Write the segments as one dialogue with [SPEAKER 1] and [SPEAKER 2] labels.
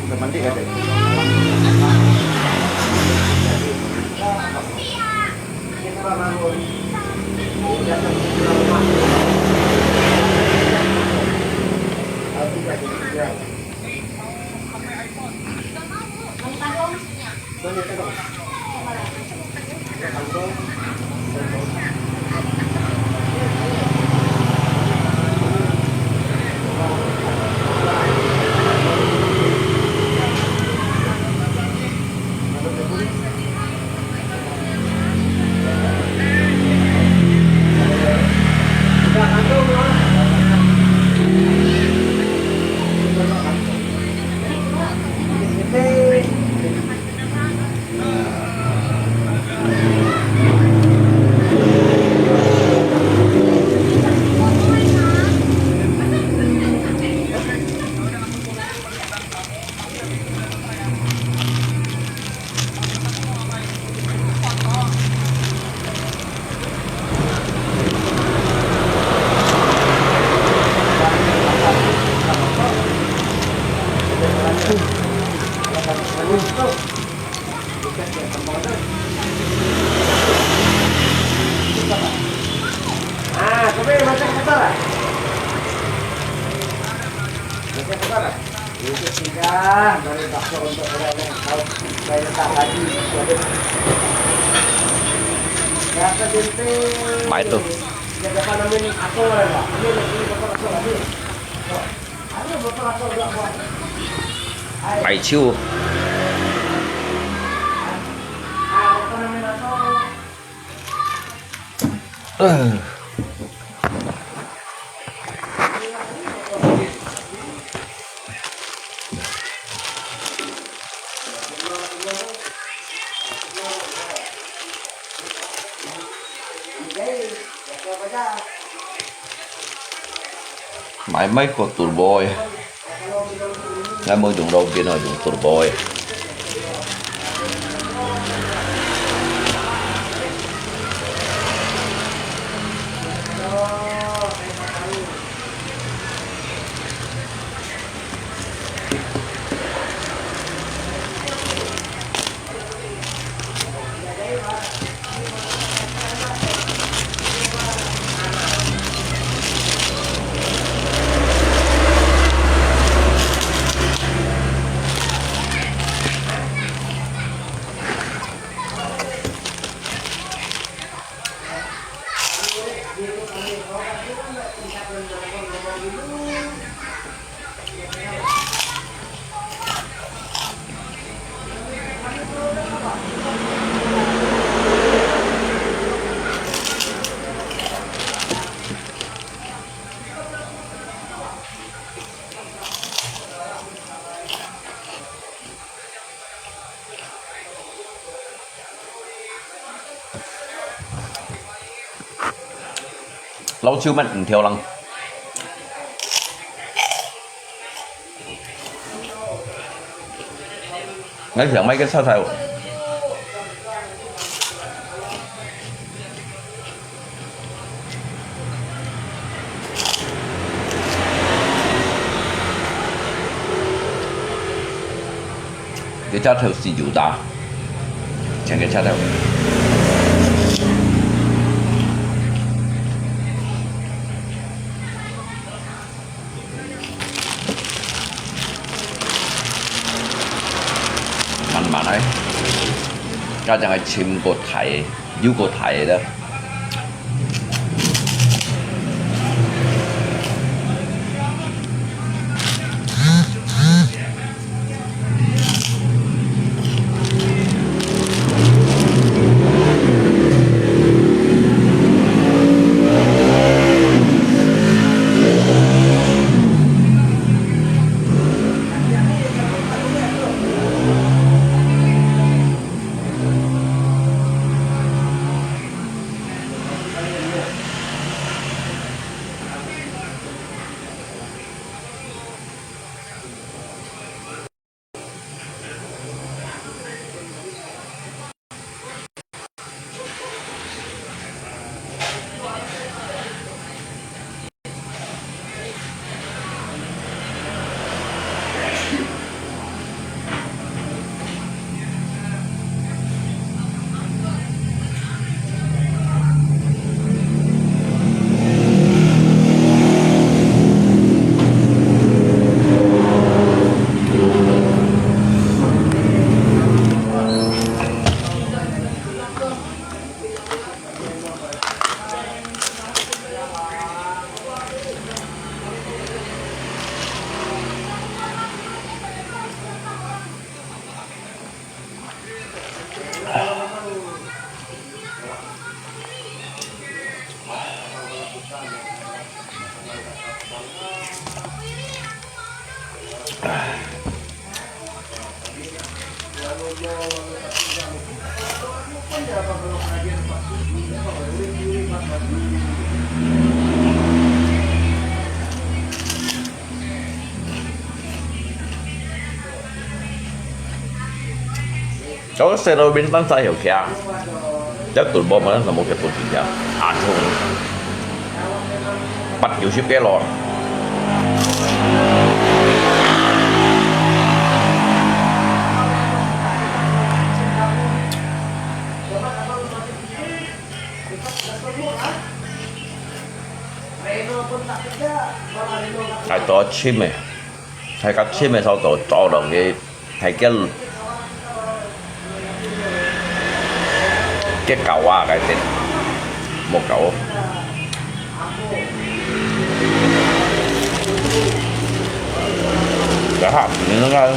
[SPEAKER 1] udah mandi kan deh.
[SPEAKER 2] Baik tuh. Baik chiu. Máy mấy của turbo ngay mới dùng đầu tiên là dùng turbo. Lâu chưa mình theo lần ngay thử mấy cái sao thầu cái cha thầu xì dụ ta chẳng cái cha thầu bạn ấy ra chẳng ai chìm cột thải dưới cột thải đó Chỗ xe đôi bên tấn sai hiểu kia chắc tụi bom là một cái tụi gì vậy thôi bắt kiểu ship cái lò hay to chim này hay cắt chim này sau tổ cho được cái hay cái cầu à cái tên một cầu cái hạt nó ra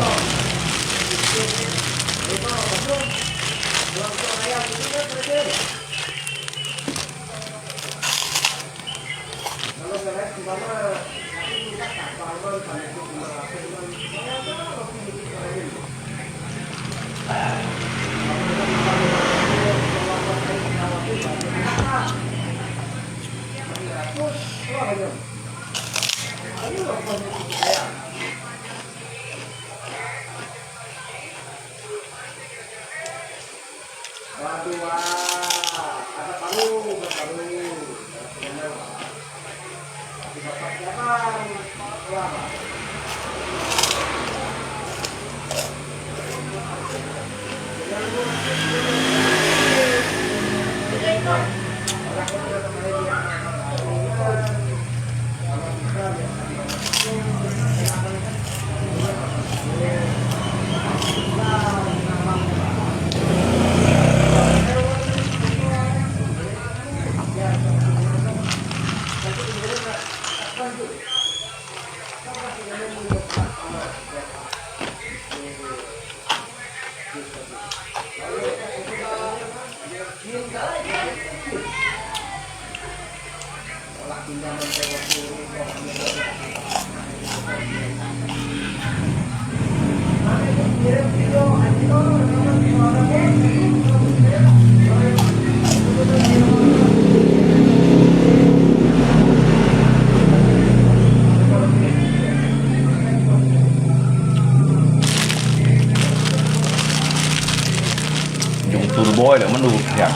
[SPEAKER 2] dùng turbo đểมันดูอยาก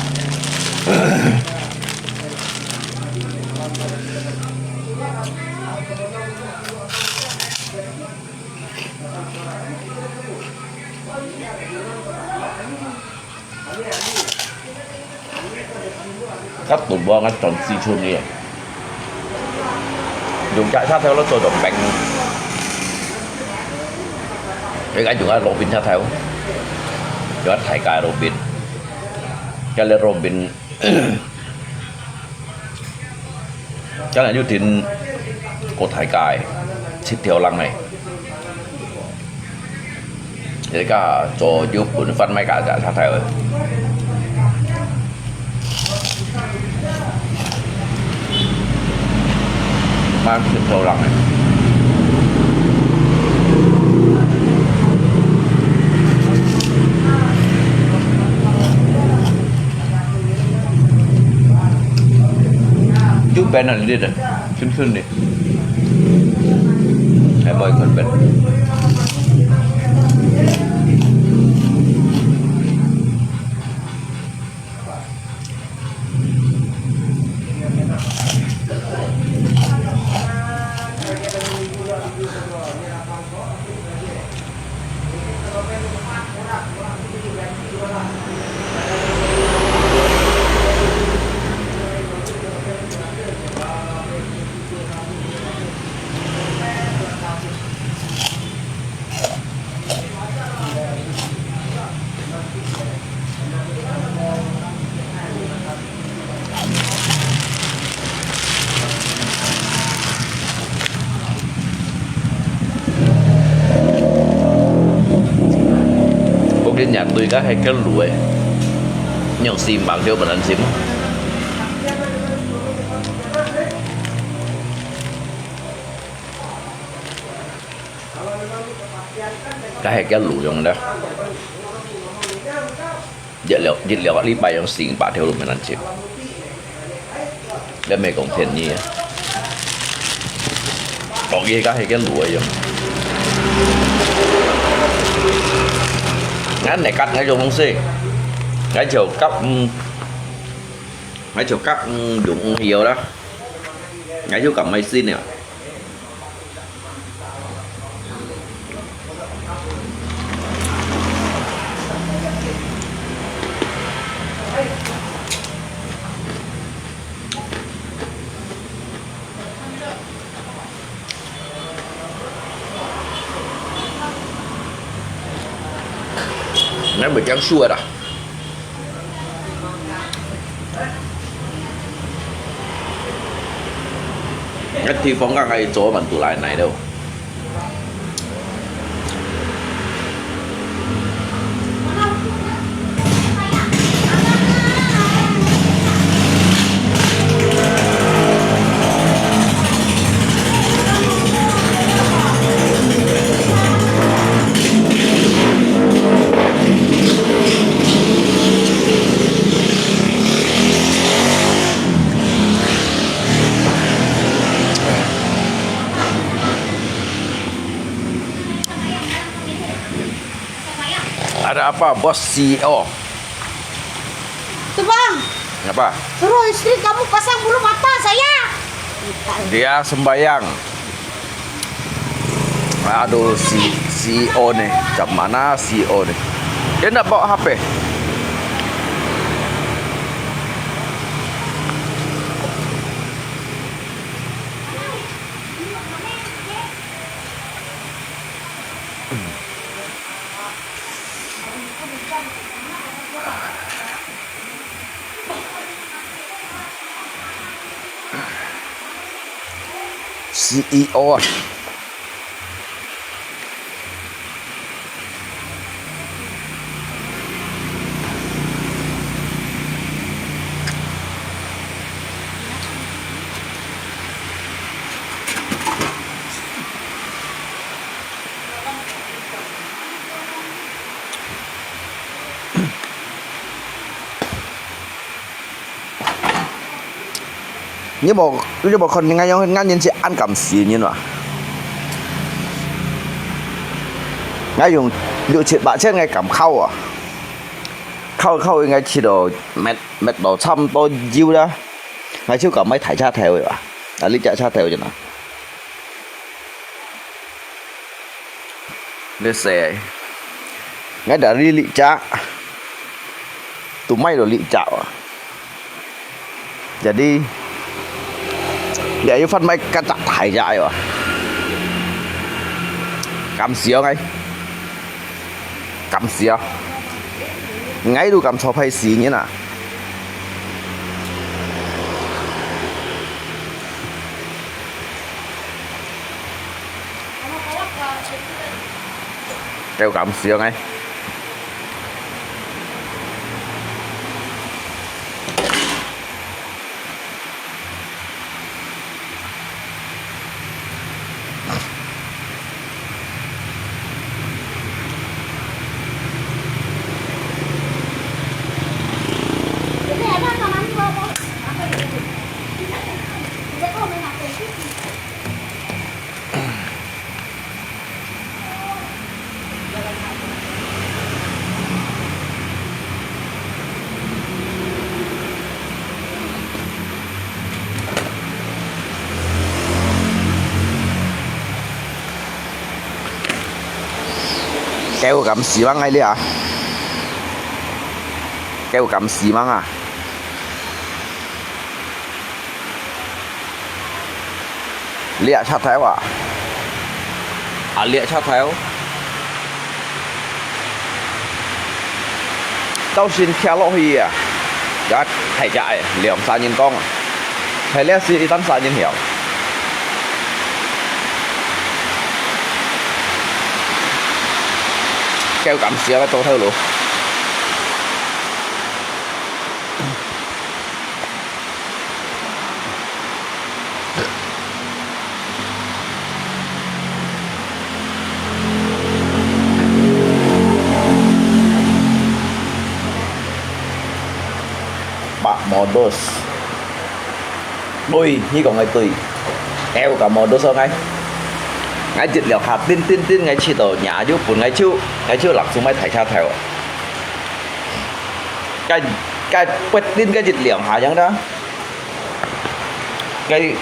[SPEAKER 2] cắt tụt bò ngắt tròn xì chun đi dùng chạy sát theo nó rồi động bánh cái anh dùng là Robin sát theo cho thải cả Robin cho lên Robin cho là như tin cột thải cài xịt theo lăng này để cả cho giúp cuốn phân mấy cả giả sát theo mang xịt theo lăng này chút bên này đi rồiขึ้นđiให้บ่อยคนเป็นđến nhà tôi có hai cái lụi nhau sim bạn theo mình ăn sim cái hai cái lụi trong đó 日料禮拜用400條路咪難接，你未講便宜啊？講嘢而家係緊路一樣，ngắn này cắt ngay dùng không xí, ngay chiều cắt dụng nhiều đó, ngay chiều cầm máy xin nè. Nó bị trắng xua đó. Cái地方梗係左文度來嚟đâu. Ada apa bos CEO?
[SPEAKER 1] Tuh bang,
[SPEAKER 2] Apa?
[SPEAKER 1] suruh istri kamu pasang bulu mata saya.
[SPEAKER 2] Dia sembayang. Aduh si CEO nih, jam mana CEO nih? Dia nggak bawa HP. CEO à? Như bộ con ngay nhìn chị ăn cầm xì như nào ngay dùng liệu chuyện bạn chết ngay cầm khâu à khâu ngay chỉ đồ mệt đồ xăm tôi diêu đó ngay chứ cầm mấy thải cha theo rồi à lý cha theo cho nào để xe ngay đã đi lị cha tụi may đồ lị chạo à jadi để phân mấy cái chặt thải dài rồi cầm xíu ngay cầm xíu ngay đủ cầm số phải xí như nào treo cầm xíu ngay kéo cầm xì măng ngay đi à kéo cầm xì măng à lịa chặt theo à lịa chặt theo tao xin theo lộ hi à giá thầy chạy liệm xa nhìn con thầy lẽ xì đi tán xa nhìn hiểu kéo cầm xíu cái tô theo luôn modus đôi như còn ngày tùy eo cả modus ngay ngay dịch liệu hạt tin ngay chỉ tổ nhà giúp buồn ngay chưa lọc xuống máy thải cha theo cái quét tin cái dịch liệu hạt chẳng đó cái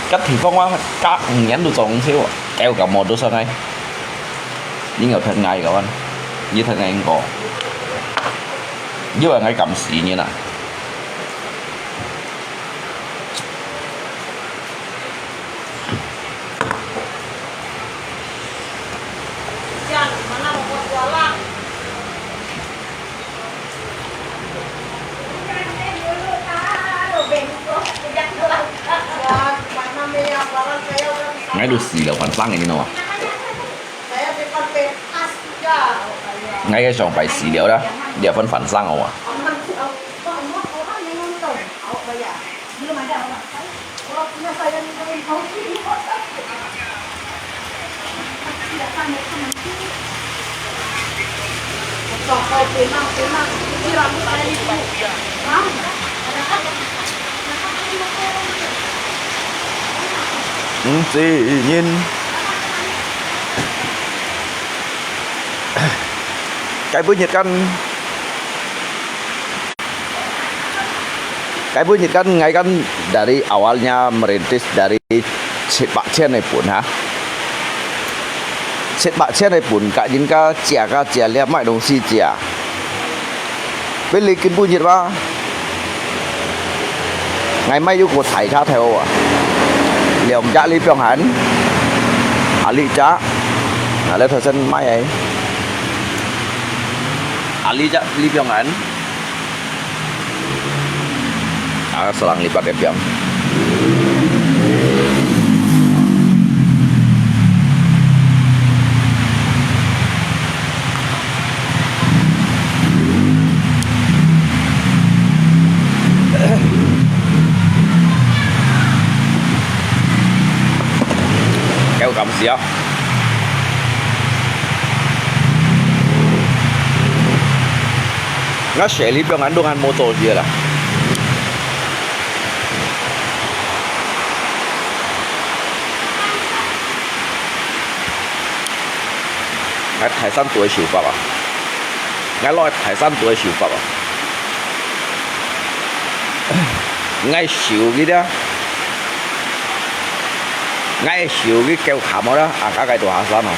[SPEAKER 2] cách thì phong quá các nhánh đồ tổng xíu eo cả modus ngay nhưng ở thật ngày các anh như thật ngày anh có như là ngay cầm xì như này ngay đồ xì là hoàn sang này như nào ngay cái sòng phải xì liệu đó để phân phản sang không à tự nhiên cái bunyi kan ngai kan dari awalnya merintis dari sepak chen pun ha sepak chen pun kak jin ka chia lihat mai dong si chia belikin bunyi ba ngày mai yêu của thầy cha theo à liều cha li pyong hắn ali cha là thời gian mai ấy ali cha li pyong hắn selang lipat ya pyong kéo cầm xíu nó sẽ lý pyong hắn đông han mô tô gì là ngay Thái San tuổi xỉu pháp à ngay lo Thái San tuổi xỉu pháp à ngay xỉu cái đó ngay xỉu cái keo khảm đó à cả cái đồ Hà San à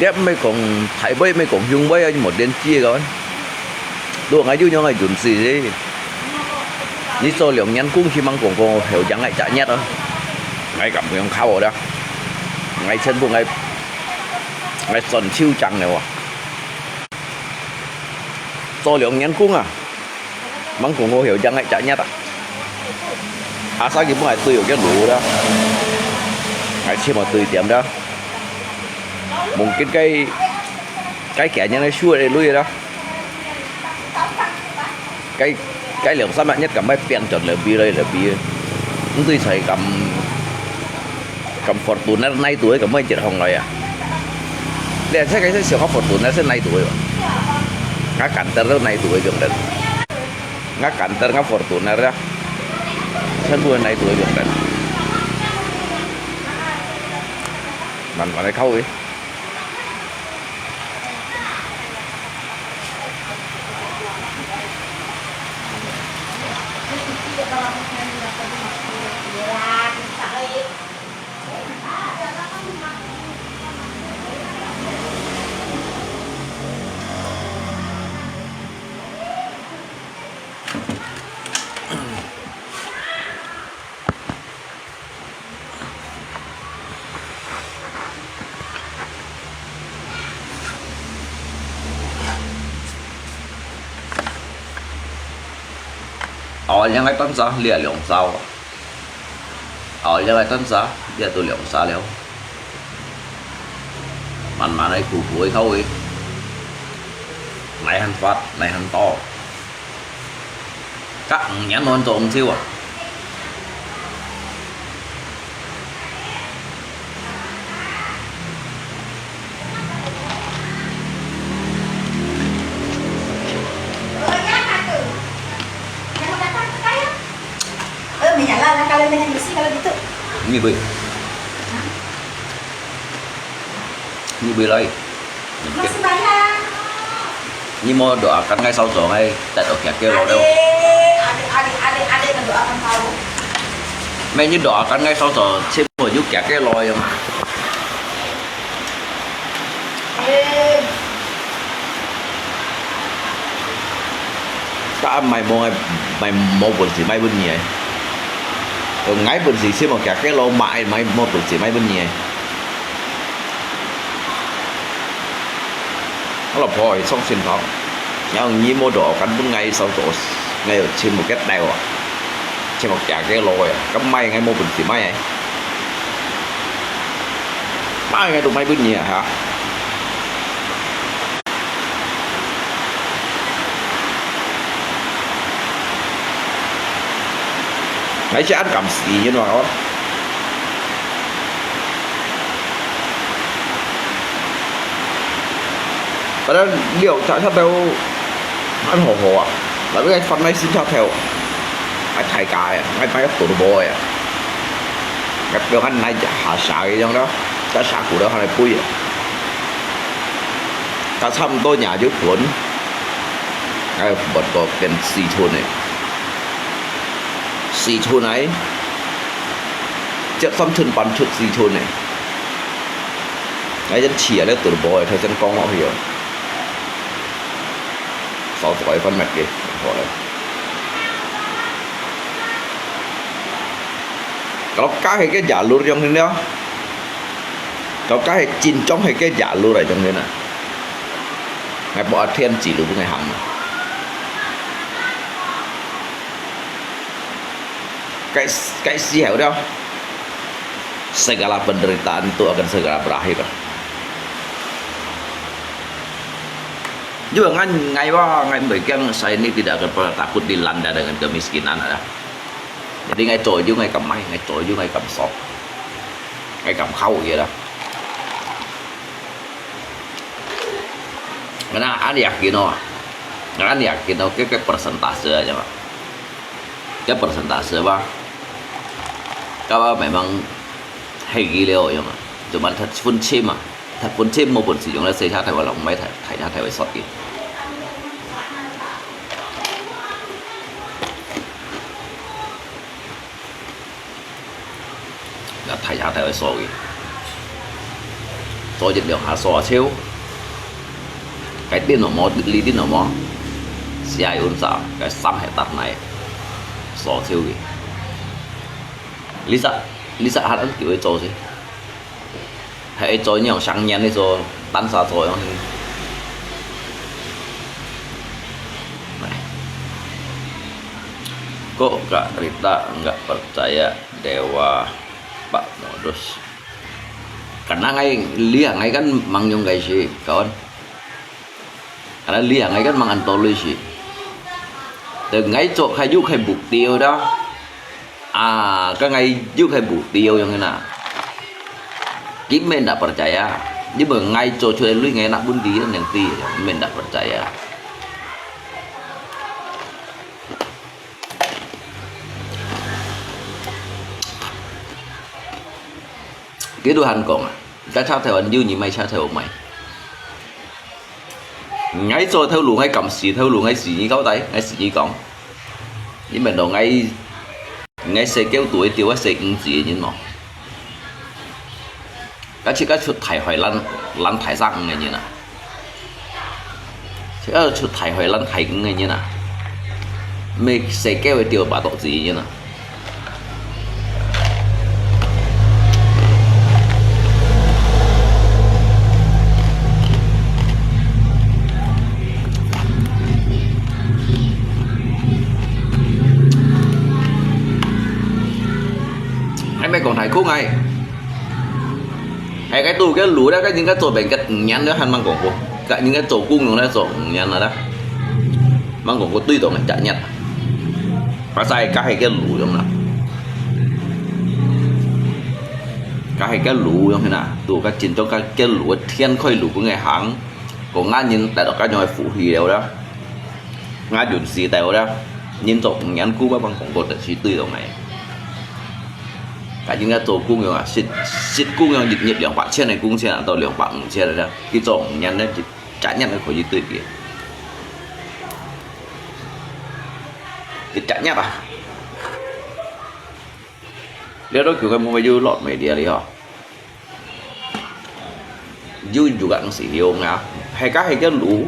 [SPEAKER 2] đẹp mấy con thấy bơi mấy con dùng bơi một đến chia rồi đuổi ngay nhau ngày chuẩn gì đấy như số lượng nhân cung khi mang con hiểu chẳng lại trả nhét thôi ngay cầm cái con khâu ở đó ngay chân buông ngay sần chiêu chẳng này số lượng nhân cung à mang con hiểu chẳng lại trả nhét à sao cái ngày tươi ở cái đủ đó ngày chia mà tươi tiệm đó mungkin cái kẻ nhân này xua để lui đó cái lượng sắp nhất cầm mấy pen chọn là bia đây là bia chúng tôi xài cầm Fortuna nay tuổi cầm mấy chuyện hồng này à để thấy cái siêu hot Fortuna sẽ nay tuổi ngã cản tơ đó nay tuổi gần đến ngã cản tơ ngã Fortuna đó sân buồn nay tuổi gần đến mình vào đây khâu ấy ยังไงต้นซะเรียหลงเศร้ายังไงต้นซะเรียตัวหลงซะแล้วมันมาในกูป่วยเขาอีกnày hành phát này hành to cắt nhãn non trộn siêu à
[SPEAKER 1] Mình nhảy lên kalau dengan mesti kalau gitu.
[SPEAKER 2] Như bì đây
[SPEAKER 1] Masih banyak.
[SPEAKER 2] như mau doakan ngay sau chỗ ngay tại độ kẹt kia rồi đâu
[SPEAKER 1] Adik mendoakan kau.
[SPEAKER 2] mẹ như doakan ngay sau chỗ xem một chút kẹt kia rồi không các mày mua bột gì may bên nhỉ rồi ngay bột gì xem một kẹt kia lo mãi mày mua bột gì may bên nhỉ nó là phôi xong xin phóng nhưng như mua đồ cắn bên ngay sau chỗ ngay ở trên một cái đèo à trên một cái lồi à cắm may ngay mua bình chỉ may này may ngay đồ may bên nhỉ hả ngay sẽ ăn cầm xì như nào và đó liệu chạy theo ăn hồ à là cái phần này xin theo anh thầy cài à ngay phải tụi bồi à gặp được anh này hạ xả cái trong đó đã xả của đó hay là pui à ta xăm tôi nhà dưới cuốn ngay bật vào cái xì thôn này chất xăm chân bắn chút xì thôn này cái dân chỉ là tụi bồi thời dân con họ hiểu sau khỏi phân mạch kì gọi kalau cái cái giả luôn trong thế đó kalau cái chín trong hay cái giả luôn ở trong thế này ngày bỏ thiên chỉ được ngày hầm cái gì hiểu đâu segala penderitaan itu akan segera berakhir. Juga ngay mereka saya ini tidak akan pernah takut dilanda dengan kemiskinan ada. Jadi ngay trội juga ngay cầm may, ngay trội juga ngay cầm sọt, ngay cầm khâu vậy đó. Karena Anda yakin cái persentase aja pak. Cái persentase pak. Kalau memang hay gila ya mah. Cuma thật phun chim mà. Thật phun chim một buổi sử dụng là xây ra thay vào lòng máy thay ra thay vào sọt kì. Là thay ra thay vào sọt kì. Tôi dịch được hạ sọt xíu. Cái tiền nó mò lý tiền nó mò. Xài ôn sao cái xăm hệ tắt này sọt xíu kì. Lisa hát ấn kiểu cho gì hãy cho nhiều sáng nhắn đi rồi tan xa rồi không này kok Kak Rita nggak percaya dewa Pak Modus karena ngay kan mang yung guys sih kawan karena ngay kan mang antologi sih từ ngay chỗ khai giúp khai mục tiêu đó cái ngày trước hay buổi tiêu yang ngena kita men tak percaya nhưng mà ngay cho lu ngay nak bundi yang ti men tak percaya cái Tuhan con các cha theo anh như mày cha theo mày ngay cho theo luồng hay cầm xì theo luồng hay xì như cáo tay hay xì như con nhưng mình đồ ngay sẽ kéo tuổi tiêu á sẽ ứng gì như nó các chị các chuột thải hỏi lăn thải răng ngay như nào chứ chuột thải hỏi lăn thải ngay như nào mình sẽ kéo tiêu bà độ gì như nào còn thái khúc ngay hay cái tù cái lúa đó cái những cái tổ bệnh cái nhắn đó hắn mang còn cô cả những cái tổ cung nó tổ nhắn là đó mang còn có tuy tổ này chạy nhặt và sai cái lúa trong nào cái lúa trong thế nào tù cái chín trong cái lúa thiên khơi lúa của ngày hàng còn ngã nhìn tại đó cái nhoi phụ hiệu đó ngã chuẩn xì tèo đó nhìn tổ nhắn cú bằng còn có chỉ tuy tổ này cả những cái tổ cung rồi xịt cung rồi nhiệt lượng bạn trên này cung trên là tổ lượng bạn trên là đó cái tổ nhắn đấy trả nhặt nó khỏi gì tươi kia cái trả nhặt à nếu đó kiểu cái mua dư lọt mấy địa đi hả dư juga nó sẽ hiểu ngà hay cái lũ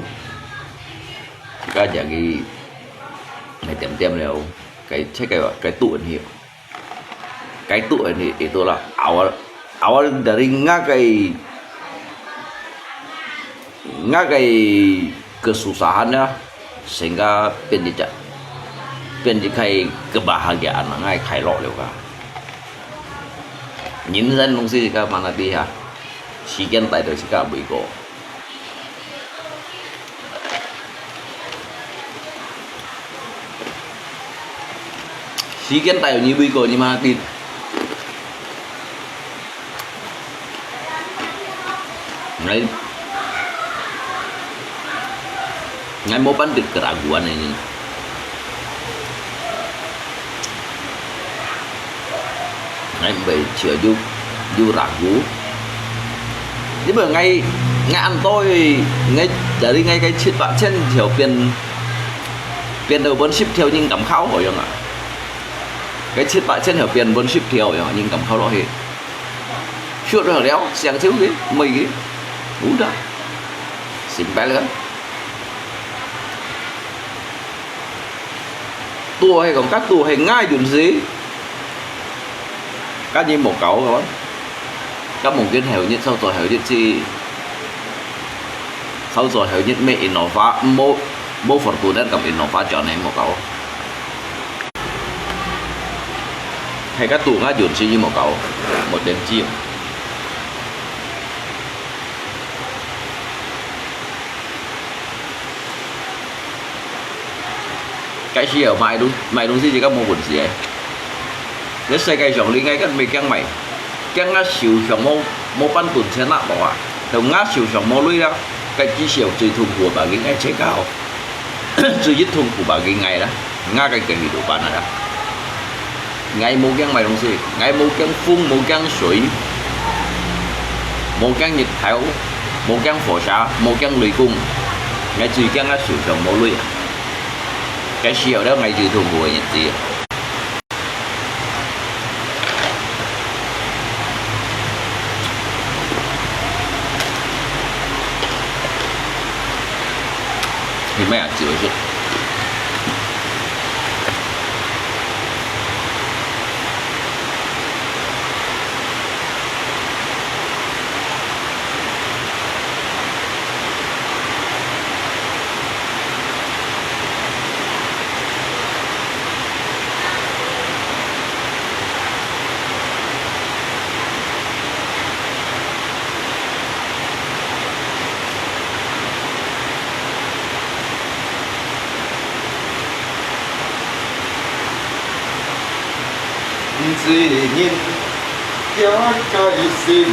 [SPEAKER 2] cái dạng cái này tiệm đều cái cái tụ hiểu cái tụ ini itu lah awal dari ngagai kesusahannya sehingga pendidikan kebahagiaan ngai khai lo leo ka nhìn dân nông sĩ ka mana đi ha si gen tại đời si ka bị go si gen tại như bị go ni mana đi ngay mau bandit keraguan ini ngay bị chưa du ragu nhưng mà ngay ăn tôi ngay dari ngay cái chuyện bạn trên hiểu tiền đầu bốn ship theo nhưng cảm khao hỏi không ạ cái chuyện bạn trên hiểu tiền bốn ship theo nhưng cảm khao đó thì chưa được đéo xem thiếu cái mày cái udah simpel kan tua hay còn các tua hay ngay chuyện gì các như một cậu rồi các mong kiến hiểu nhất sau rồi hiểu nhất gì sau rồi hiểu nhất mẹ nó phá mô phật tù đến cầm nó phá cho này một cậu hay các tua ngay chuyện gì như một cậu một đêm chiều cái gì ở mày đúng gì các mô quần gì ấy nếu xây cái dòng liên ngay các mày keng ngã xỉu dòng mô ban tuần xe nặng bỏ à đầu ngã xỉu dòng mô lui ra cái chi xỉu tùy thùng của bà cái ngay chế cao tùy dứt thùng của bà cái ngày đó ngã cái gì đủ bàn này đó ngay mô keng mày đúng gì ngay mô keng phun mô keng suối mô keng nhiệt thảo mô keng phổ xá mô keng lùi cung ngay tùy keng ngã xỉu dòng mô lui à cái siêu đó ngay từ thùng của nhật gì thì mấy anh chịu chứ
[SPEAKER 3] chỉ nhìn cho cái xin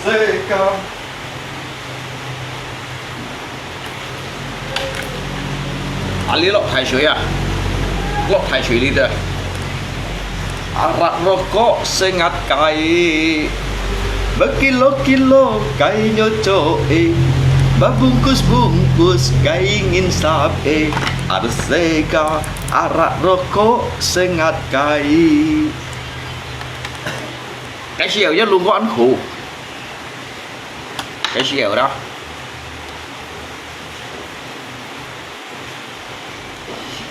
[SPEAKER 3] Arseka
[SPEAKER 2] Ali lok thai suy à, lok thai suy đi đây. Arak rokok sengat kai,
[SPEAKER 3] berkilo-kilo kai nyoco babungkus-bungkus kai ingin sape Arseka arak rokok sengat kai.
[SPEAKER 2] cái xèo nhất luôn có ăn khủ, cái xèo đó.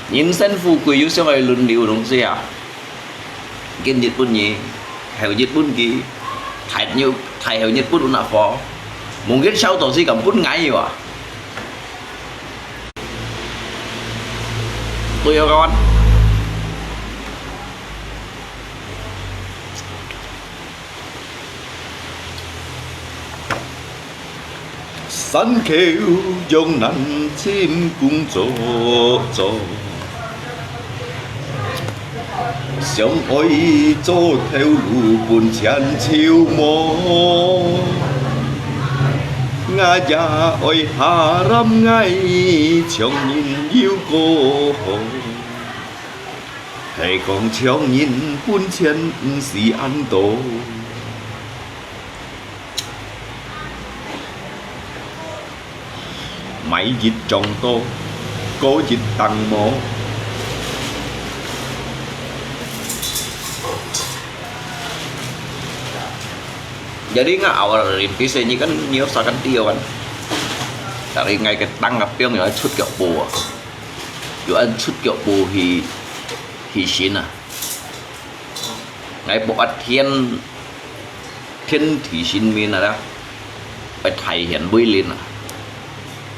[SPEAKER 2] Nhân sinh富貴要上去輪流東西啊，見日本嘢，係日本嘅，睇係日本那貨，冇見收到是咁本矮喎。Tôi yêu các bạn.
[SPEAKER 3] Sân kêu dòng nắng chim cùng trò trò Sông ôi cho theo lũ buồn chán chiều mò Nga già ôi hà râm ngay chồng nhìn yêu cô Hay còn chồng nhìn buồn chán gì ăn tổ Máy dịch trong tô Cố dịch tăng mô
[SPEAKER 2] Jadi ngạo rintis ini kan nhiều sa kan tiêu kan. Dari ngay cái tăng ngập tiêu người chút kiểu bù, dù ăn chút kiểu bù thì xin à. Ngay bộ thiên thì xin min là đó, phải thầy hiện bơi lên à.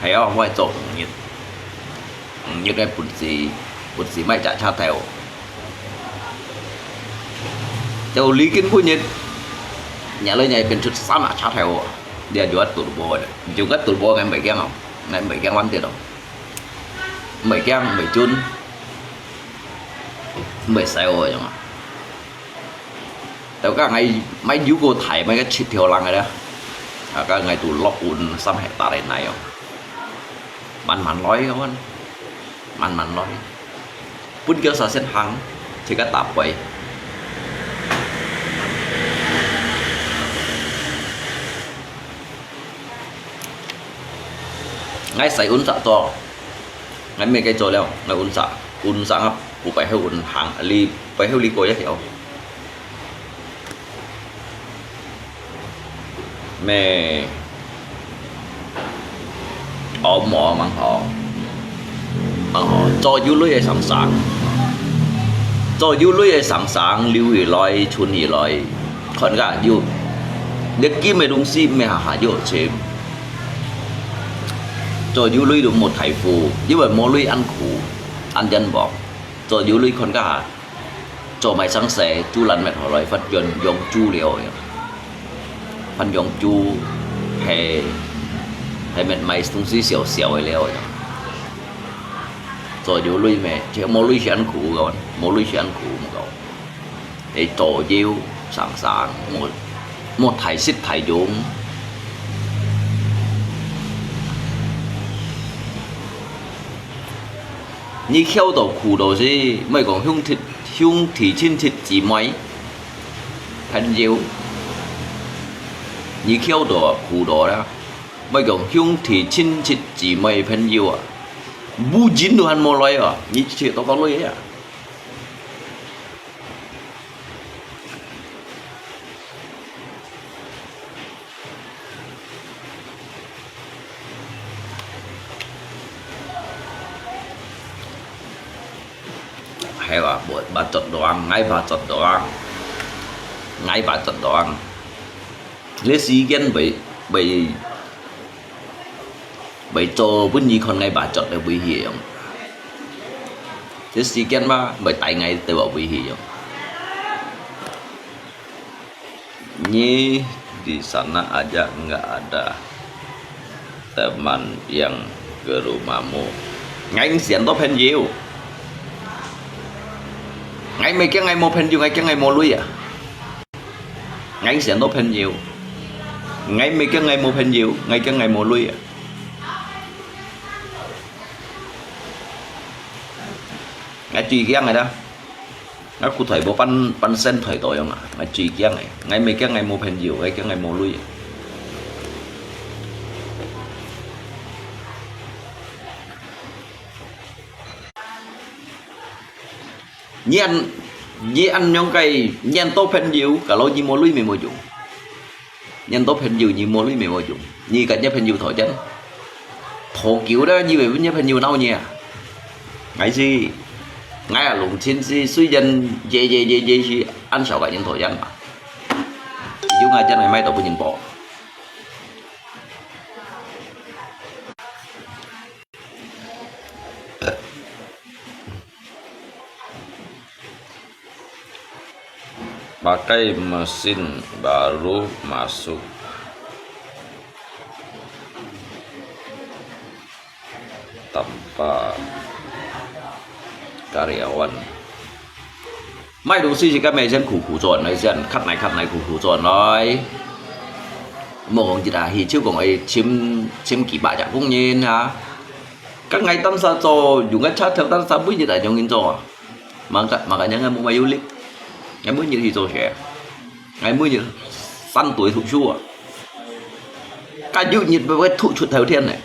[SPEAKER 2] Thấy không? Vai trộn như cái bột gì mai trả cha theo. Châu lý kiến vui nhiệt. Nhà lấy nhà bên chút xám à chát theo dia jual turbo juga turbo kan baik yang ngai baik yang wanti dong baik yang baik chun baik sao rồi mà tao các ngày mấy dữ cô thải mấy cái chít theo lăng này đó các ngày tụ lọc un xăm hệ ta đây này không man nói không anh man nói pun kêu sao sen hăng thì cái tạp vậy ngayใส่อุ่นสะตัวngayไม่ไกลโจแล้วngayอุ่นสะครับกูไปให้อุ่นหางรีไปให้รีโกยะเขียวแม่ở mỏ mang họ cho du lưới sẵn sàng cho du lưới sẵn sàng lưu ý lòi chun ý lòi còn cả du để kiếm mấy đồng xí mấy hà du chém cho du lưới được một thầy phù như vậy mỗi lưới ăn khủ ăn dân bỏ cho du lưới còn cả cho mày sáng sẻ chu lần mẹ họ lại phát dần dòng chu liều phát dòng chu hè mẹ mày tung xí xèo xèo ấy liều cho du lưới mẹ chỉ mỗi lưới chỉ ăn khủ rồi mỗi lưới chỉ ăn khủ một cậu để tổ diêu sẵn sàng một thầy xích thầy dũng你เข้า到苦到是咪講兄弟親戚姊妹朋友，你เข้า到苦到啦，咪講兄弟親戚姊妹朋友啊，不錢都還冇來啊，你切到到來啊？hay là buat bacot doang, ngay bacot doang, ngay bacot doang. Lấy sĩ gen bị cho vốn như con ngay bacot để bị hiểm. Lấy sĩ gen mà bị tại ngay từ bảo bị hiểm. Ni di sana aja nggak ada teman yang ke rumahmu. Ngay xiển tốt hơn nhiều. Ngay mấy cái ngày mua pen nhiều, ngay cái ngày mua lui à? Ngay sẽ tốt hơn nhiều.
[SPEAKER 3] ngay mấy cái ngày một hình diệu ngay cái ngày một lui à ngay truy ghét này đó nó cụ thể bộ pan sen thời tội không ạ ngay truy ghét này ngay mấy cái ngày một hình diệu ngay cái ngày một lui nhiên ăn nhông cây nhiên tốt hình diệu cả lối gì một lui mình một dụng nhân tốt hình diệu gì một lui mình một dụng như cả nhất hình diệu thổi chân thổ kiểu đó như vậy với nhất hình diệu đâu nhỉ ngay gì ngay là lùng xin si suy dân dễ ăn sợ cả những thổ dân mà dù ngay chân này may tao bị nhìn bỏ pakai mesin baru masuk tanpa karyawan mai đúng suy các mẹ dân khủ tròn nói dân khắp này khủ tròn nói một ông chị đã hi trước của ấy chiếm kỳ bạ chẳng cũng nhìn hả các ngày tâm sa cho dùng cái chat theo tâm sa bữa như tại trong in cho mà cả những ngày mua yêu lịch ngày mới như thì rồi sẽ ngày mới như săn tuổi thụ chua cái dư nhiệt với thụ chuột theo thiên này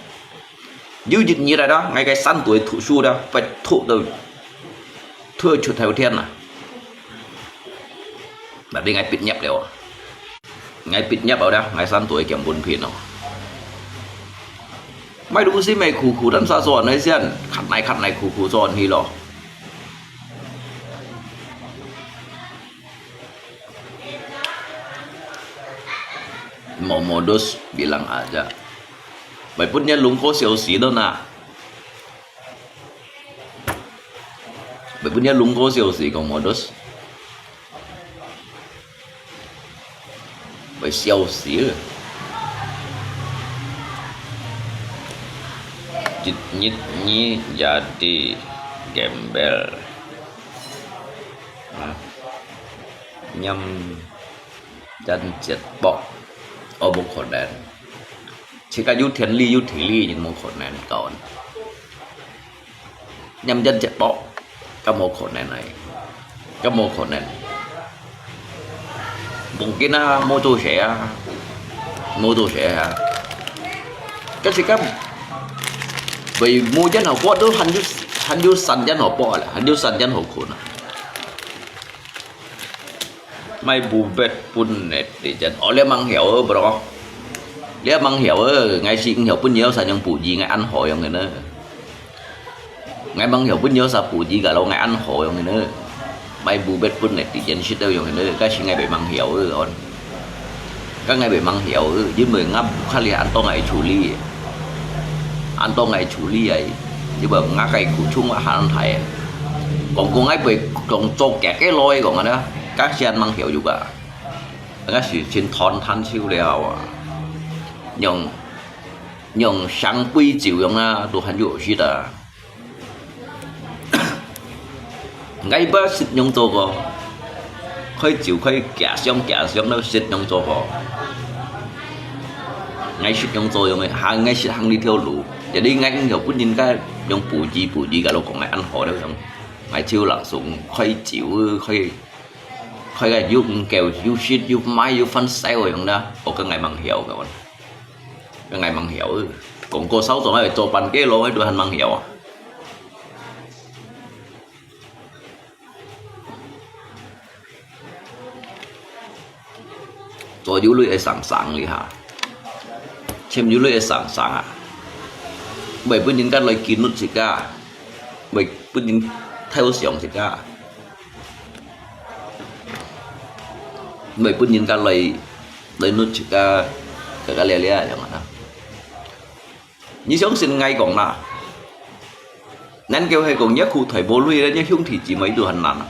[SPEAKER 3] dư nhiệt như này đó ngày cái săn tuổi thụ chua đó phải thụ từ thưa chuột theo thiên này là đi ngày bịt nhập đều ngày bịt nhập ở đó ngày săn tuổi kiểm buồn phiền nó mấy đúng gì mày khủ đâm xa giòn đấy xem khăn này khủ giòn thì lo mau modus bilang aja baik punya lungko siosi đó nè baik punya lungko siosi còn modus baik siosi jitnyitnyi jadi gembel nhâm chân chết bọ ở một khổ đèn chỉ cả du thiền ly du thủy ly những một khổ đèn còn nhâm chân chết bọ các một khổ đèn này các một khổ đèn mungkin mô tô sẽ cái gì các vì mua chân họ quát đó hành du sẵn chân họ bỏ là hành du sẵn chân họ khổ nào mai bù bệt pun nét để chân ở lấy mang hiểu bro lấy mang hiểu ngày sinh hiểu pun nhiều sao nhưng bù gì ngày ăn hỏi ông người nữa ngày mang hiểu pun nhiều sao bù gì cả lâu ngày ăn hỏi ông người nữa mai bù bệt pun nét để chân shit đâu ông người nữa cái gì ngày bị mang hiểu rồi các ngày bị mang hiểu với người ngắp khai liền ăn to ngày chủ ly ăn to ngày chủ ly ấy chứ bởi ngã cái cụ chung ở hàng thầy còn con ấy bị còn cho kẹt cái lôi còn đó các chị anh mang hiểu juga các sự trên thon than siêu liao nhung sáng quy chịu用啊都很有趣的ngay bớt xịt nhung做過可以照可以夾上都xịt nhung做過ngay xịt nhung做用嘅hàng ngay xịt hàng đi theo lũ jadi ngay hiểu cũng nhìn cái nhung bù gì cả lúc còn ngay ăn hỏi đâu xong ngay chiêu lặng xuống khơi chịu khơi cái dùng kèo dùng shit dùng máy dùng phân sale rồi đó có cái ngày bằng hiệu các bạn cái ngày bằng hiệu còn cô 6 tuổi cho bàn cái lô ấy đôi hành bằng hiệu rồi du lịch sẵn đi hả xem du lịch sẵn à bởi vì những cái lời kín nút gì cả bởi vì những theo xưởng gì cả bởi vì những cái lời nút chỉ cả cái lẻ chẳng hạn như sống xin ngay còn là nên kêu hay còn nhắc cụ thể bố lui đó nhắc hung thì chỉ mấy đồ hành nặng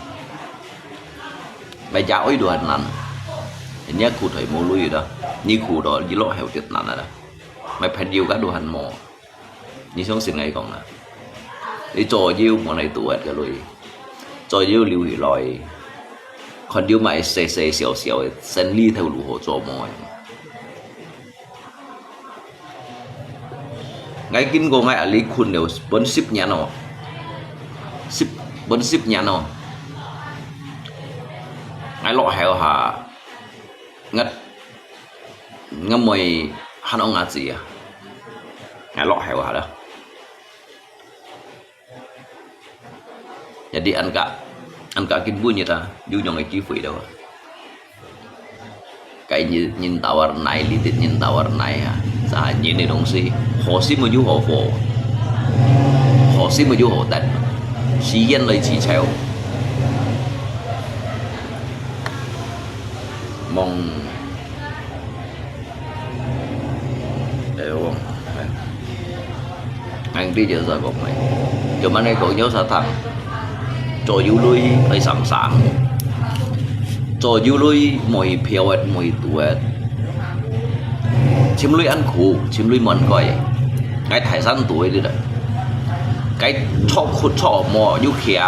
[SPEAKER 3] bài giáo ấy đồ hành nặng nhắc cụ thể bố lui đó như cụ đó như lộ heo tiệt nặng đó mày phải điều các đồ hành mò như sống xin ngay còn là đi trò yêu mà này tuổi cái lui trò yêu lưu hủy lòi còn điều mày xè xèo sen ly theo lũ hộ trò mò ngay kinh cô ngay ở lý khuôn đều bấn ship nhà nó bấn ship nhà nó ngay lọ heo hà ngất ngâm mày hắn ông ngã gì à ngay lọ heo hà đó jadi ăn cả kinh vui như ta du nhong cái chi phí đâu cái nhìn tawar này lý tiết nhìn tawar này à sa nhìn này đồng si họ xin mà du họ phổ họ xin mà du họ tận xí dân lấy chỉ treo mong đều không anh đi giờ rồi bọc mày cho mà này cậu nhớ sao thằng cho du lui ấy sẵn sàng cho du lui mồi phiêu ấy mồi tuổi chim lui ăn khủ chim lui mòn coi cái thời gian tuổi đi đấy cái cho khút cho mò du khía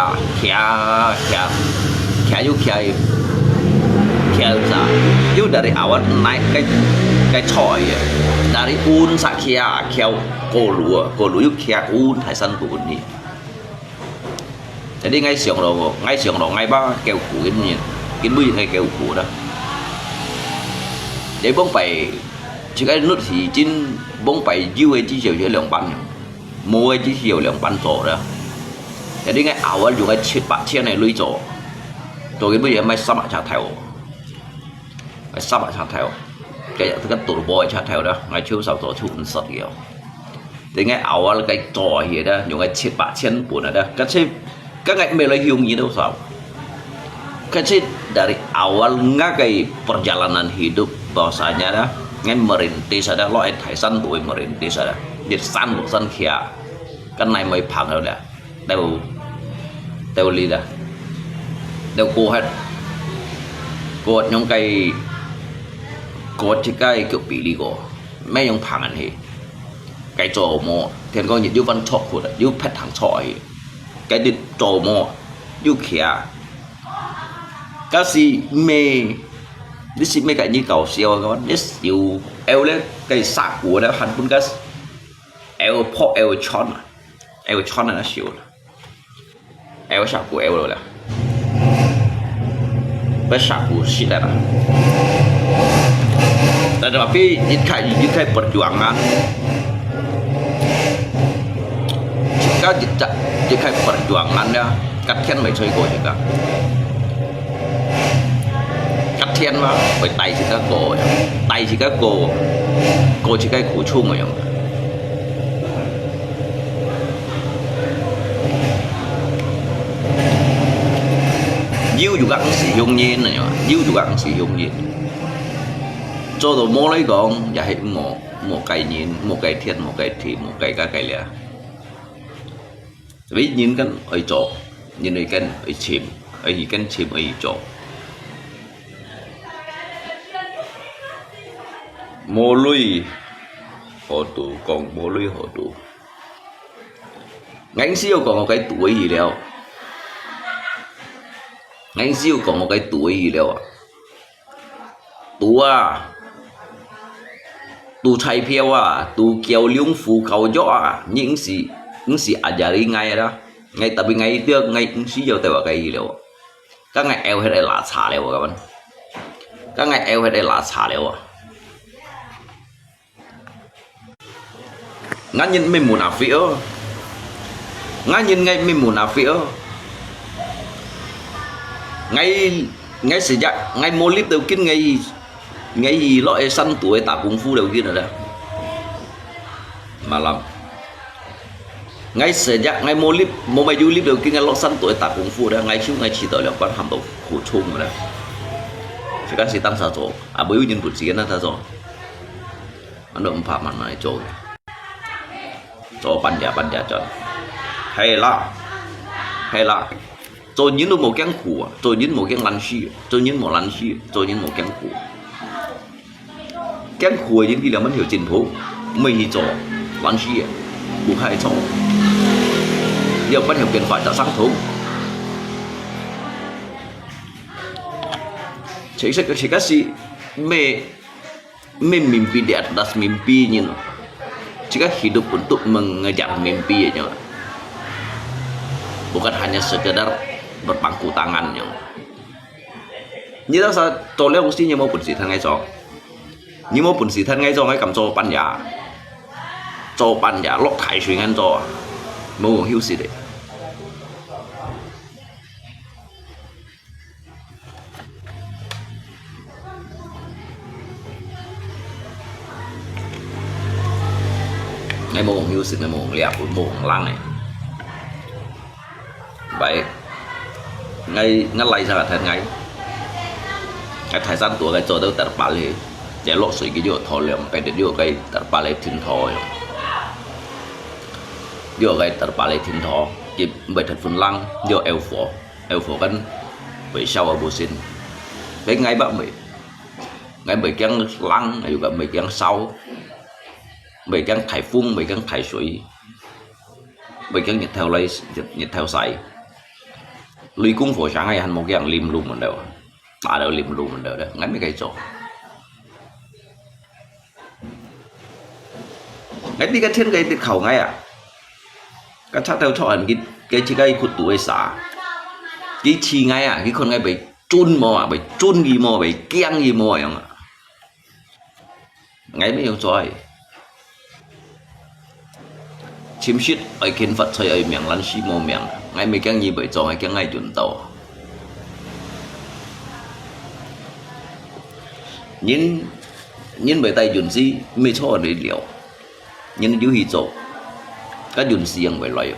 [SPEAKER 3] ra du dari awal naik cái chọi dari un sa khía kheo cô lúa du khía un thời gian tuổi đi jadi ngay xiong đó ngay ba kêu củ cái bưởi ngay kêu củ đó để bông phải chỉ cái nước thì chín bông phải dư ấy chỉ chiều chỉ lượng bắn mua ấy chỉ chiều lượng bắn tổ đó jadi ngay ảo á dùng cái chiết bạc chiên này lưới tổ rồi cái bưởi em mai sắp chả theo cái thứ tổ bò chả theo đó ngay chiều sau tổ chụp sọt kiểu thì ngay ảo á cái tổ gì đó dùng cái chiết bạc chiên buồn đó các ngài mê lấy hiung gì đâu sao kecil dari awal ngagai perjalanan hidup bahwasanya dah ngai merintis ada lo thai san tuổi merintis ada di san lo san kia cái này mới phẳng rồi đã đều li đã đều cô hết cô những cái cô chỉ cái kiểu bị đi cô mấy những phẳng anh hi cái chỗ mò thì con nhìn văn chọ của đó yêu phép thằng chọi cái đi chỗ mò yêu kia cái gì mê cái như cầu siêu các bạn biết siêu eo lên cái sạc của đó hành quân cái eo chọn là nó siêu eo sạc của eo rồi là cái sạc của xịt là tapi jika perjuangan jika perjuangannya kasihan mấy chơi cô juga kasihan mà phải tay chỉ các cô chỉ cái củ chung rồi yêu juga sử dụng nhiên này yêu juga sử dụng nhiên cho đồ mô lấy con và hệ một cái nhìn một cái thiên một cái thì một cái các cái lẻ ví nhìn cái ở chỗ nhìn này cái ở chìm ở gì cái chìm ở chỗ mô lui hộ tù còn mô lui hộ tù ngánh siêu còn một cái tuổi gì đâu ngánh siêu còn một cái tuổi gì đâu tu chạy phiêu tu kéo liung phù cầu gió những gì ajari ngay đó ngay tại vì ngay trước ngay những gì giờ tại vào cái gì đâu các ngày eo hay đây là xả liệu các bạn các ngày eo hay đây là xả liệu ngã nhìn mình muốn áp phía ngã nhìn ngay mình muốn áp phía ngay sử dụng ngay mô clip đầu tiên ngay gì loại săn tuổi tạo功phu đầu tiên rồi đó mà làm ngay sử dụng ngay mô bài du clip đầu tiên ngay loại săn tuổi tạo功phu đó ngay trước ngay chỉ tới là quan hàm đầu khổ chung rồi đó phải các sĩ tăng sao rồi bởi vì những bút sĩ nó ta rồi nó đừng phạm mặt này rồi cho ban giả cho hay là rồi những một cái khủ rồi những một cái lăn xì rồi những một lăn xì rồi những một cái khủ những gì là mình hiểu chính phủ mình cho lăn xì bù hai cho giờ bắt hiểu kiện phải đã sáng thú chỉ cái gì mimpi di atas mimpi nhìn jika hidup untuk mengejar mimpi ya, bukan hanya sekedar berpangku tangan ya. Như đó sao tôi lấy oxy như một bổn sự thân ngay cho, như một bổn sự thân ngay cho ngay cầm cho ban giả lót thải suy ngăn cho, một người hiếu sĩ đấy. Ngay một người hiếu sĩ, ngay một người liệp, một người lăng này, vậy ngay ngắt lại ra là thật ngay. Cái thời gian tuổi cái chỗ đâu tạt bà lì, chế lộ suy cái chỗ thò liệm cái điều cái tạt bà lì thìn thò, điều cái tạt bà lì thìn thò, chỉ bởi thật phun lăng, điều eo phổ cái bởi sau ở bù xin, cái ngay bạn mình, ngay bởi cái lăng, ngay cả bởi cái sau, bởi cái thải phun, bởi cái thải suy, bởi cái nhiệt theo say, lùi cung phổ sáng ngày hành một cái lim luôn mình đâu. Bà đều liệm luôn mình đều đấy, ngay mấy cái chỗ ngay đi cái thiên cái tiết khẩu ngay à cái chắc theo cho anh cái chỉ cái cụt tuổi xả cái chi ngay à cái con ngay bị chun mò à bị chun gì mò bị kiêng gì mò không ạ ngay mấy ông trời chim shit ở kiến vật chơi ở miệng lăn xí mò miệng ngay mấy cái gì bị cho ngay cái ngay chuẩn tàu nhìn bởi tay dùn gì mới cho để liệu nhìn dữ hi chỗ các dùn gì yang bởi loại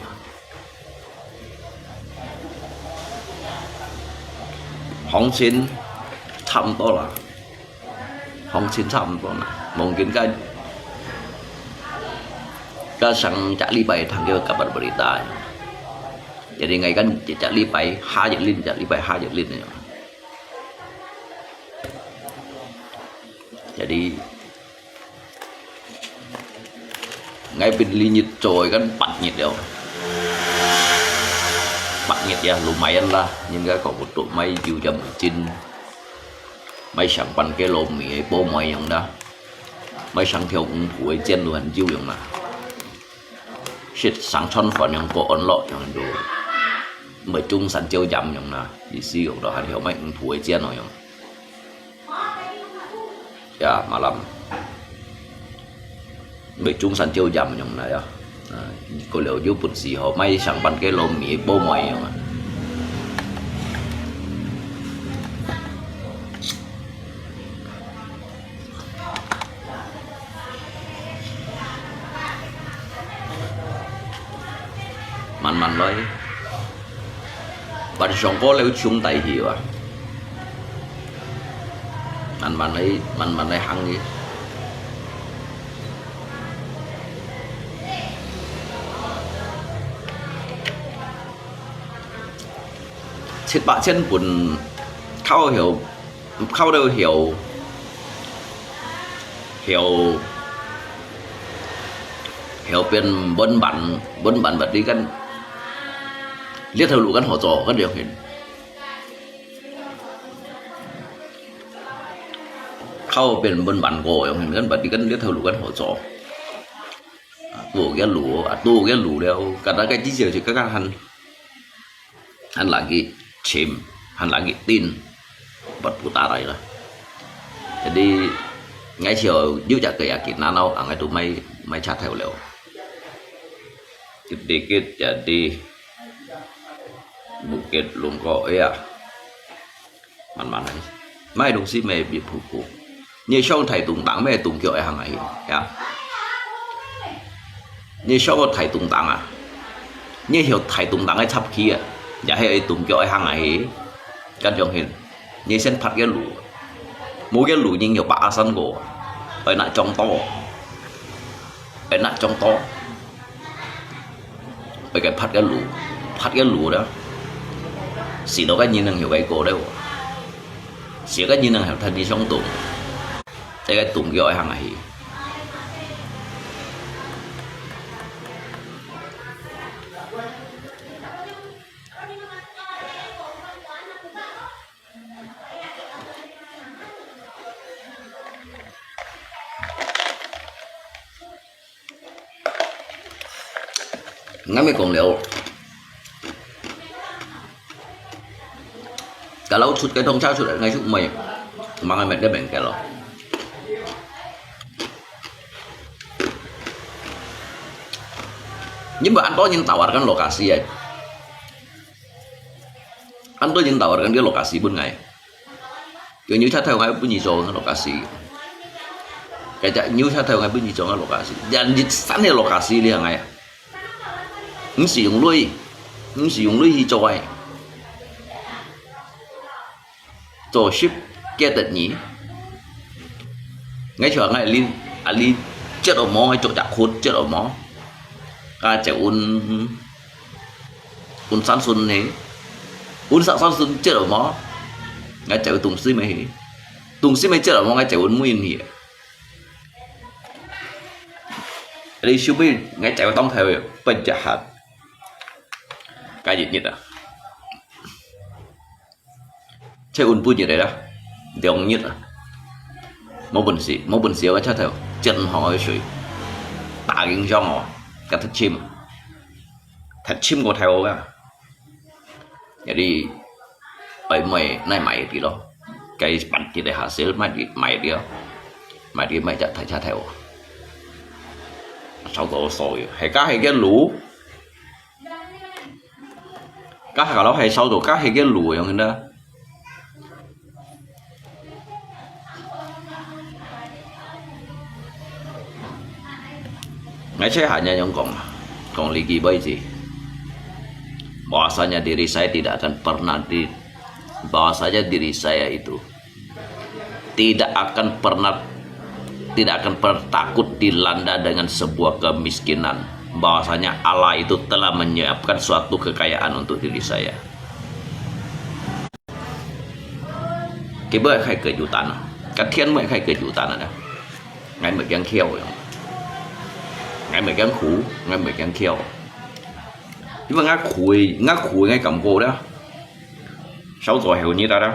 [SPEAKER 3] hong xin chăm to là hong xin chăm to là mungkin cái sang Cak Lipai thằng kia kabar berita jadi ngày kan Cak Lipai Cak Lipai này jadi ngay bên ly nhiệt trồi kan bật nhiệt đều bật nhiệt ya lumayan lah nhưng cái còn một tụi máy dù cho 19 máy sang pan cái lồng mì bố mày yang đó máy sang theo cũng tuổi trên luôn hành dù yang mà shit sang chọn phần yang có ổn lọ yang đồ mới chung sản chiêu dầm yang là đi xí ở đó hành theo mấy tuổi trên rồi yang ya malam bị trung sản chiêu dầm nhung này có liệu giúp bút xì họ may sang bằng cái lồng mì bố mày mà man nói bạn sống có leo chung tay hiểu à man ấy hăng đi chết bạn chân buồn khâu đâu hiểu bên bốn bản vật đi căn liệt theo lũ căn họ trò các điều hiện khâu bên bốn bản gỗ hình căn vật đi căn liệt theo lũ căn họ trò tu cái lũ đeo cả đó cái chỉ giờ thì các hắn lagi chim hắn lagi tin bật phụ ta đây rồi jadi ngay chiều giúp chặt cái kỹ năng nào ngay tụi mày chat theo liệu sedikit jadi bukit luôn có ya man này mai đồng sĩ mày bị phụ như sau thầy tùng tặng mày tùng kiểu hàng này ya như sau thầy tùng tặng à như hiểu thầy tùng tặng cái tháp kia dạ hay tùng kiểu hàng này căn dòng hình như sen phát cái lũ mỗi cái lũ như nhiều bạ sân gỗ ở nãy trong to ở cái phát cái lũ đó xí đó cái nhìn năng hiểu cái cổ đấy xí cái nhìn năng hiểu thân đi trong tùng cái tùng kiểu hàng này ngay mới còn liệu cả lâu chút cái thông trao chút ngay chút mày mà ngày mẹ đã bệnh cái rồi nhưng mà anh có yang tawarkan lokasi ya anh tuh yang tawarkan dia lokasi pun nggak ya như theo ngay pun hijau kan lokasi kayak như theo ngay pun hijau kan lokasi dan di sana lokasi dia nggak những sử dụng lưới hijau ấy tổ ship kia tận nhỉ ngay chỗ ngay ali chết ở mỏ ngay chỗ chặt khốt chết ở mỏ ca chạy un san xuân này un san xuân chết ở mỏ ngay chạy tùng xí mấy chết ở mỏ ngay chạy un nguyên nhỉ đi siêu bi ngay chạy tông theo bên chả hạt cái gì nhất à chạy un pun như đấy đó dòng nhất à một bình xíu cái theo chân họ suy tạ kinh cho họ cái thật chim của theo cả vậy đi ấy mày thì đó cái bản chỉ để hạ xíu mày đi mày chặt thay theo sau đó rồi hay cái lũ cá hay nó hay sau đó cá hay cái lũ giống như đó ngay saya hanya nyongkong lagi baik sih bahwasanya diri saya tidak akan pernah bahwasanya diri saya itu tidak akan pernah takut dilanda dengan sebuah kemiskinan bahwasanya Allah itu telah menyiapkan suatu kekayaan untuk diri saya cái bữa khai cởi chủ tàn cái thiên mới khai cởi chủ tàn này ngày mới găng kheo ngày mới găng khủ ngày mới găng kheo nhưng mà ngắt khui ngay cầm cô đó sau rồi hiểu như ta đó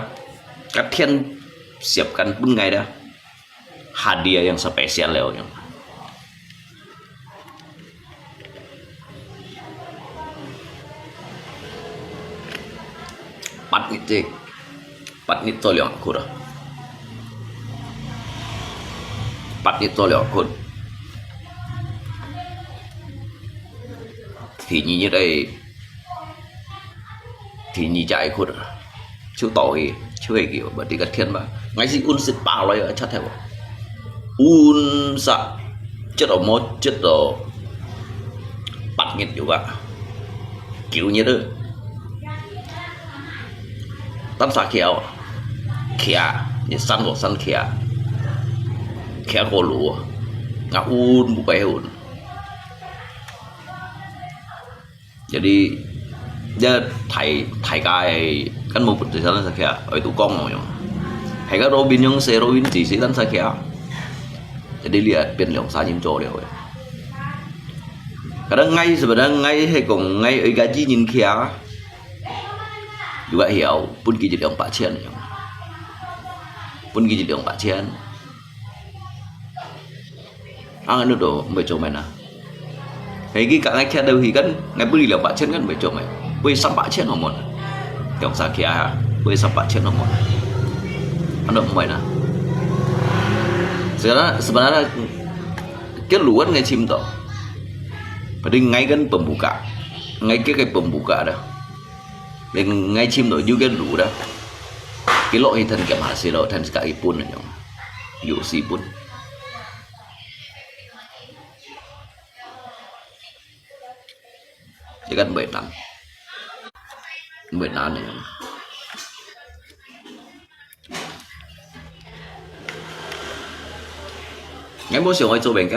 [SPEAKER 3] cái thiên siapkan pun ngày đó hadiah yang spesial loh yang Pat nit to liang aku dah. Pat nit to liang aku. Thì như đây thì như chạy cô dah. Chú tội chú ấy kiểu bởi vì cái thiên mà ngay gì un xịt bao lấy ở chắc theo un sa chết ở một chết ở Pat nit juga kiểu như đó. Tan sa kia ni san kia ko lu nga un bukai un jadi dia thầy cái kan mau putih sana sa kia ở tu kong rồi thầy cái Robin yang se Robin chỉ sĩ tan sa kia jadi lihat biến lượng sa nhìn chỗ đều kadang ngay sebenarnya ngay hay còn ngay ở gaji nhìn kia juga hiểu pun kỳ jadi Pak Cian pun kỳ jadi Pak Cian ăn nó đồ mấy chỗ mày nè hay cái cả ngay kia đâu thì kan ngay beli là Pak Cian kan mấy chỗ mày beli sam Pak Cian ngomong yang sakit ah beli sam Pak Cian ngomong ăn được mày nè sebenarnya cái luar ngay chim to berarti ngay kan pembuka ngay cái pembuka đó dan ngay chim nội juga dulu dah kilo hitan kem hasil lo tan sekali pun yang yusi pun jangan benar ni ngay bữa chiều cho bên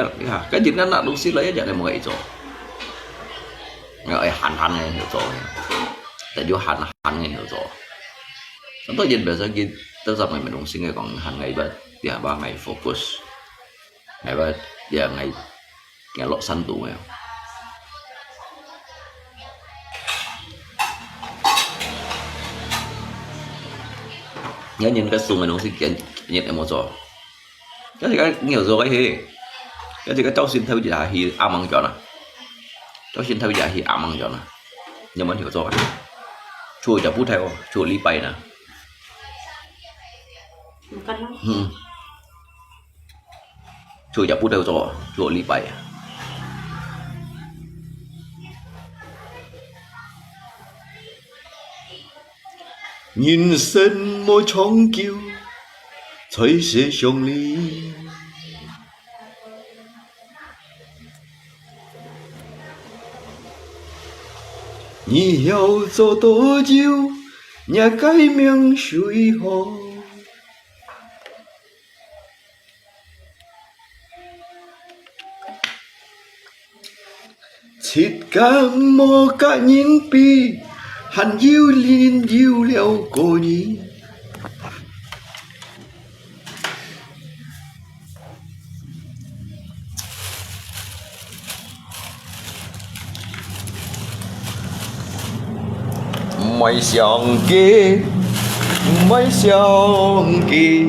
[SPEAKER 3] cái gì nó đúng xí lấy vậy này mọi người rồi hành này hiểu rồi tại vô hành ngày hiểu rõ chúng tôi nhìn về sau kia tới giờ mình đúng sinh ngày còn hàng ngày vậy giờ 3 ngày focus ngày vậy giờ ngày lọ xanh tủ này nhớ nhìn cái sùng này đúng sinh kiện nhìn em một rồi cái gì cái nhiều rồi cái gì cái cháu xin theo gì là thì ao măng cho nè cho xin theo giả thì ảm ăn cho nó nhưng mà hiểu rồi chùa chả bút theo chùa lý bay nè
[SPEAKER 1] một cân lắm.
[SPEAKER 3] chùa chả bút theo rồi chùa lý bay nhìn sinh mỗi chóng kêu thấy sẽ trong lý你要走多久？也改名水河。切干莫甲人比，还有脸有了个你。ไม่想给，ไม่想给，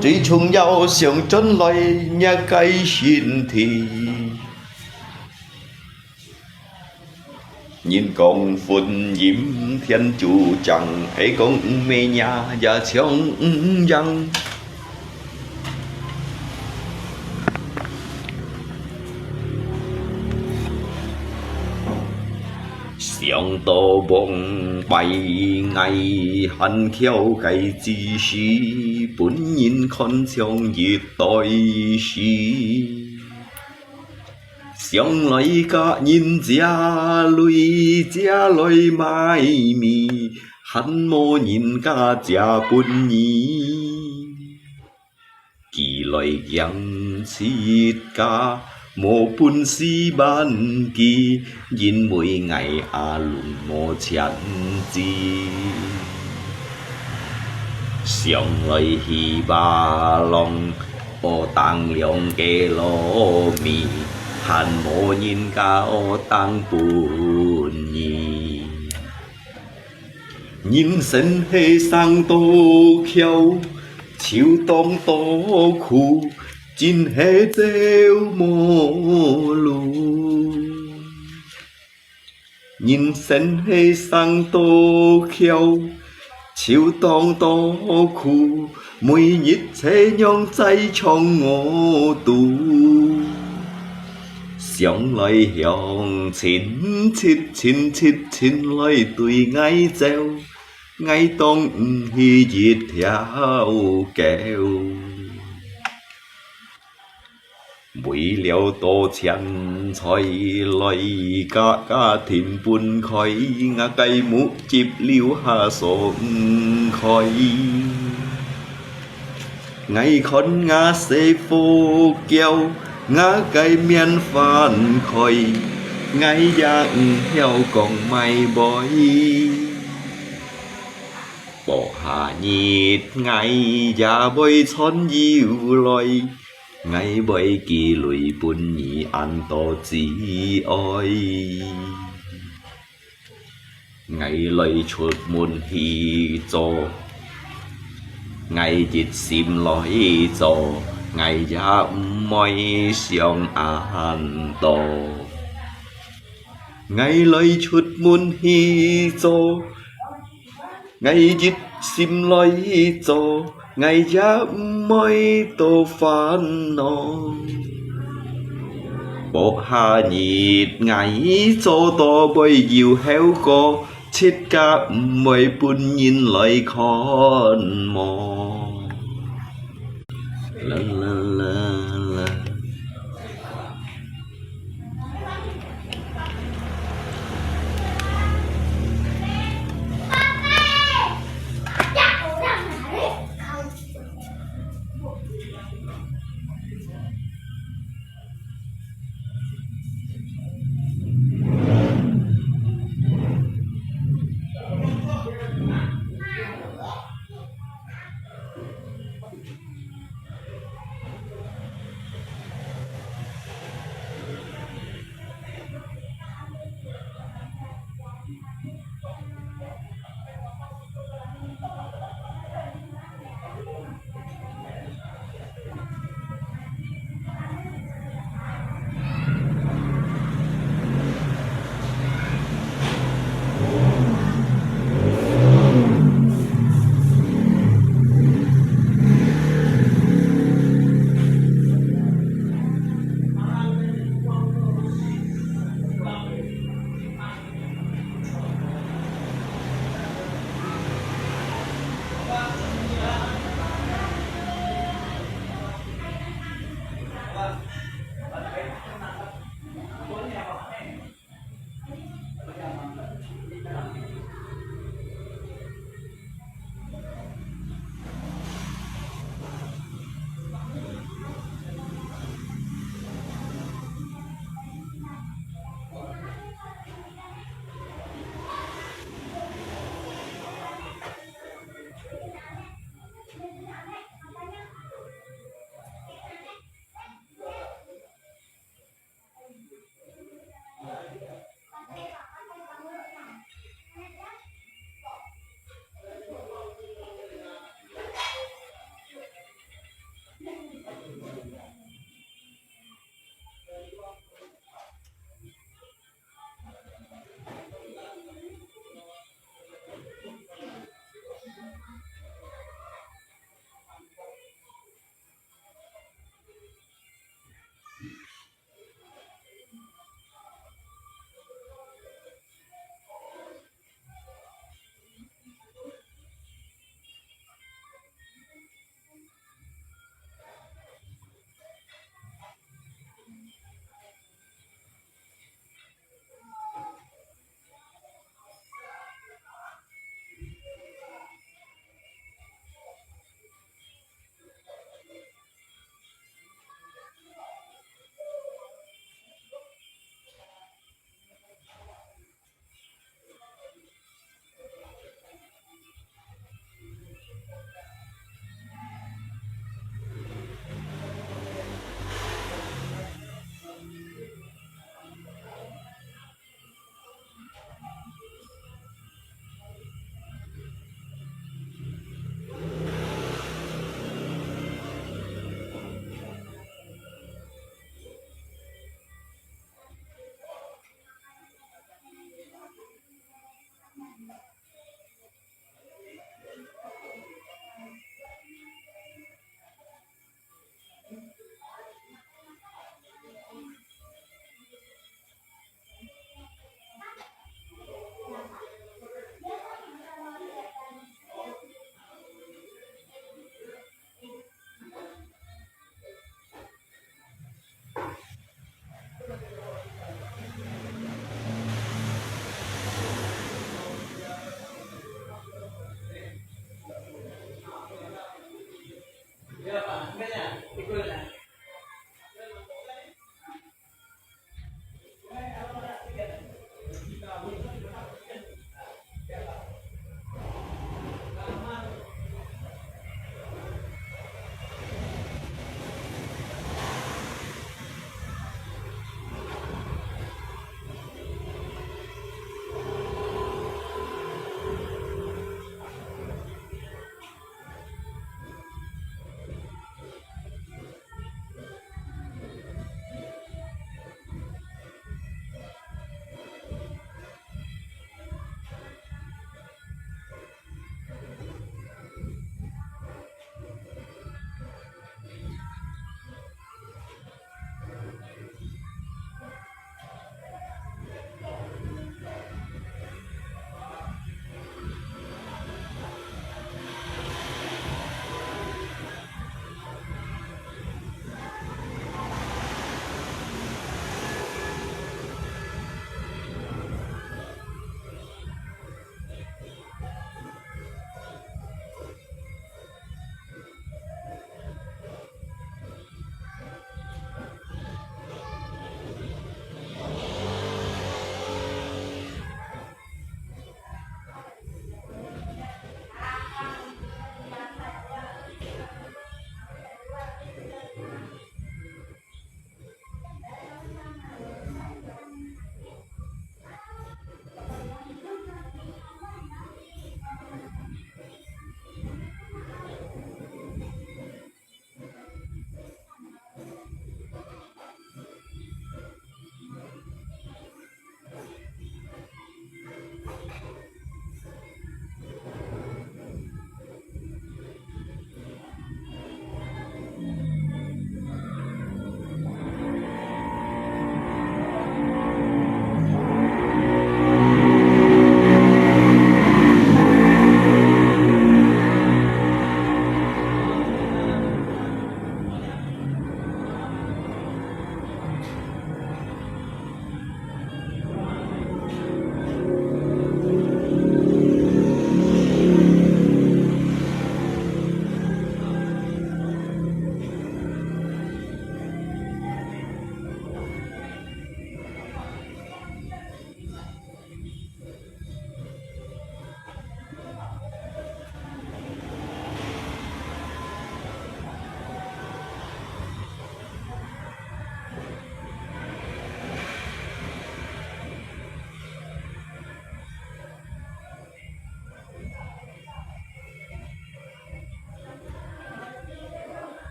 [SPEAKER 3] 最重要想真来也改身體。nhìn con phun nhiễm thiên chủ chẳng hãy con mê nhà và trong răng想到梦拜藝恨翹計之時，本然看像熱代時。想來家人家來買米，恨無人家家本意。寄來人切家。無本事辦記，因每ngày luôn無錢字。上來希巴浪，我當兩嘅羅米，恨無人家我當本意。人生係生多橋，潮當多苦。真係走無路，人生係生多橋，潮當多苦，每日這樣擠衝我度，想來向前切來對嗌走，嗌當唔係熱條橋。為了多錢財來家田半開，我計木接了下爽開，ngày con ngã sẽ vô kêu ngã cây miên phản khơi ngày dạng theo còn mày bói bỏ hà nhịt ngày già bơi chón dịu lòi ngày bơi kỳ lùi bùn nhị ăn to chỉ oi ngày lời chuột muôn hi cho ngày dịch sim lối cho ngày giá môi xiong an to ngày lời chuột muôn hi cho ngày dịch sim lối cho ngày giá môi to phán nó bộ hà nhịt ngày cho to bơi diều héo co chết cả mây bún nhìn lời con mò la la la la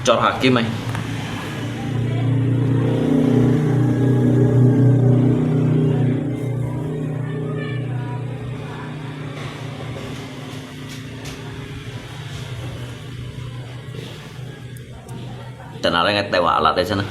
[SPEAKER 3] cho hakim mày Tenang aja nggak tewa alat aja sana.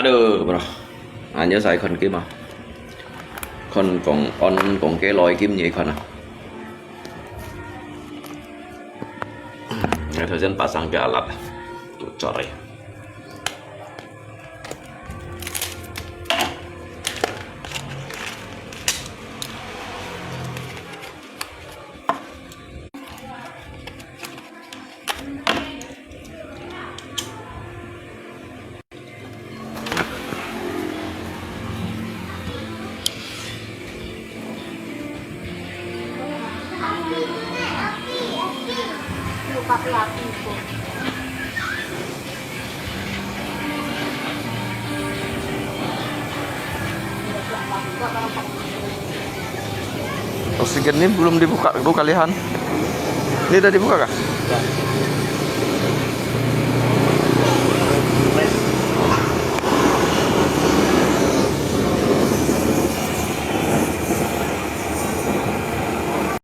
[SPEAKER 3] Aduh bro, nhớ xài con kim à, con còn cái loài kim gì con à. Thời gian pasang ke alat tuh coret.
[SPEAKER 1] Lupa api po.
[SPEAKER 2] Oksigen ini belum dibuka dulu kalian. Ini udah dibuka kah?